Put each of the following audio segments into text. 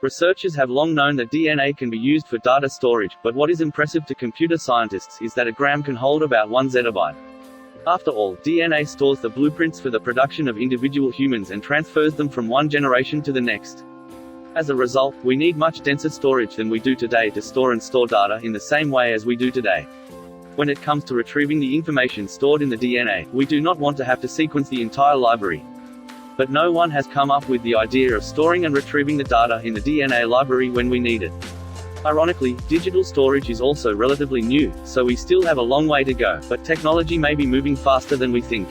Researchers have long known that DNA can be used for data storage, but what is impressive to computer scientists is that a gram can hold about 1 zettabyte. After all, DNA stores the blueprints for the production of individual humans and transfers them from one generation to the next. As a result, we need much denser storage than we do today to store data in the same way as we do today. When it comes to retrieving the information stored in the DNA, we do not want to have to sequence the entire library. But no one has come up with the idea of storing and retrieving the data in the DNA library when we need it. Ironically, digital storage is also relatively new, so we still have a long way to go, but technology may be moving faster than we think.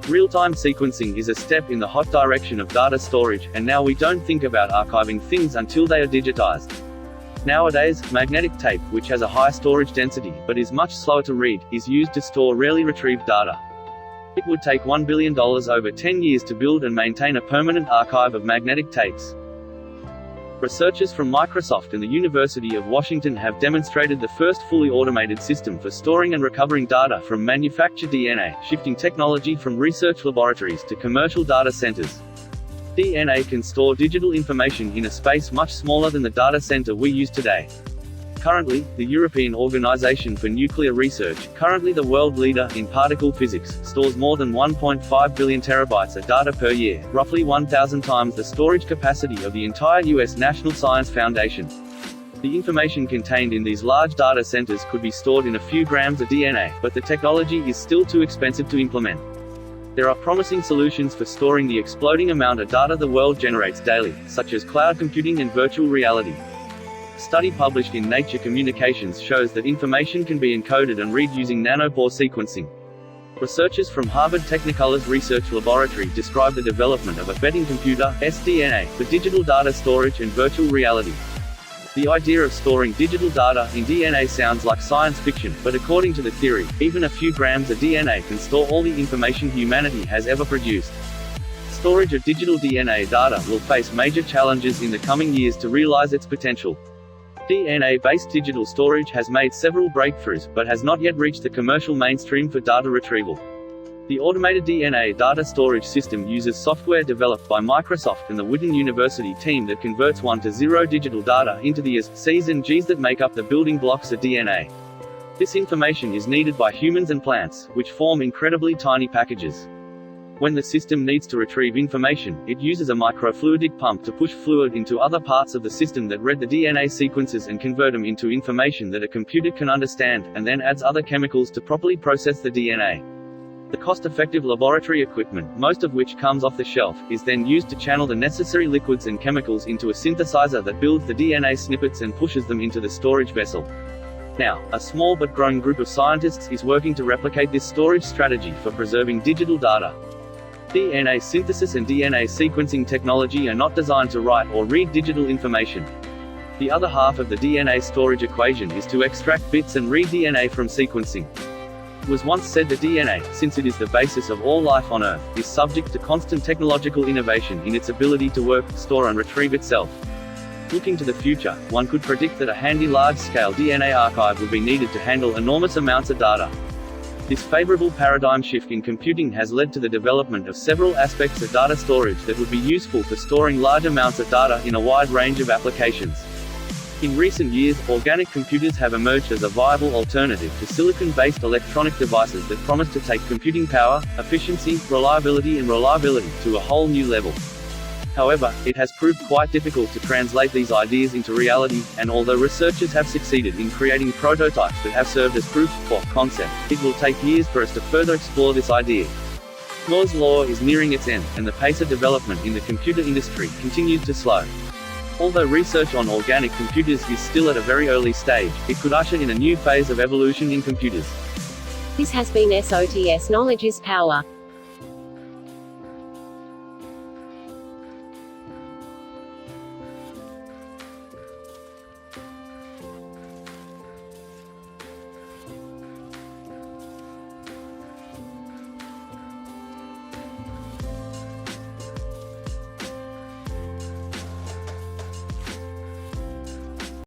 Real-time sequencing is a step in the hot direction of data storage, and now we don't think about archiving things until they are digitized. Nowadays, magnetic tape, which has a high storage density, but is much slower to read, is used to store rarely retrieved data. It would take $1 billion over 10 years to build and maintain a permanent archive of magnetic tapes. Researchers from Microsoft and the University of Washington have demonstrated the first fully automated system for storing and recovering data from manufactured DNA, shifting technology from research laboratories to commercial data centers. DNA can store digital information in a space much smaller than the data center we use today. Currently, the European Organization for Nuclear Research, currently the world leader in particle physics, stores more than 1.5 billion terabytes of data per year, roughly 1,000 times the storage capacity of the entire U.S. National Science Foundation. The information contained in these large data centers could be stored in a few grams of DNA, but the technology is still too expensive to implement. There are promising solutions for storing the exploding amount of data the world generates daily, such as cloud computing and virtual reality. A study published in Nature Communications shows that information can be encoded and read using nanopore sequencing. Researchers from Harvard Technicolour's Research Laboratory describe the development of a betting computer, SDNA, for digital data storage and virtual reality. The idea of storing digital data in DNA sounds like science fiction, but according to the theory, even a few grams of DNA can store all the information humanity has ever produced. Storage of digital DNA data will face major challenges in the coming years to realize its potential. DNA-based digital storage has made several breakthroughs, but has not yet reached the commercial mainstream for data retrieval. The automated DNA data storage system uses software developed by Microsoft and the Witten University team that converts 1 to 0 digital data into the A's, C's and G's that make up the building blocks of DNA. This information is needed by humans and plants, which form incredibly tiny packages. When the system needs to retrieve information, it uses a microfluidic pump to push fluid into other parts of the system that read the DNA sequences and convert them into information that a computer can understand, and then adds other chemicals to properly process the DNA. The cost-effective laboratory equipment, most of which comes off the shelf, is then used to channel the necessary liquids and chemicals into a synthesizer that builds the DNA snippets and pushes them into the storage vessel. Now, a small but growing group of scientists is working to replicate this storage strategy for preserving digital data. DNA synthesis and DNA sequencing technology are not designed to write or read digital information. The other half of the DNA storage equation is to extract bits and read DNA from sequencing. It was once said that DNA, since it is the basis of all life on Earth, is subject to constant technological innovation in its ability to work, store and retrieve itself. Looking to the future, one could predict that a handy large-scale DNA archive would be needed to handle enormous amounts of data. This favorable paradigm shift in computing has led to the development of several aspects of data storage that would be useful for storing large amounts of data in a wide range of applications. In recent years, organic computers have emerged as a viable alternative to silicon-based electronic devices that promise to take computing power, efficiency, reliability to a whole new level. However, it has proved quite difficult to translate these ideas into reality, and although researchers have succeeded in creating prototypes that have served as proof of concept, it will take years for us to further explore this idea. Moore's law is nearing its end, and the pace of development in the computer industry continues to slow. Although research on organic computers is still at a very early stage, it could usher in a new phase of evolution in computers. This has been SOTS Knowledge is Power.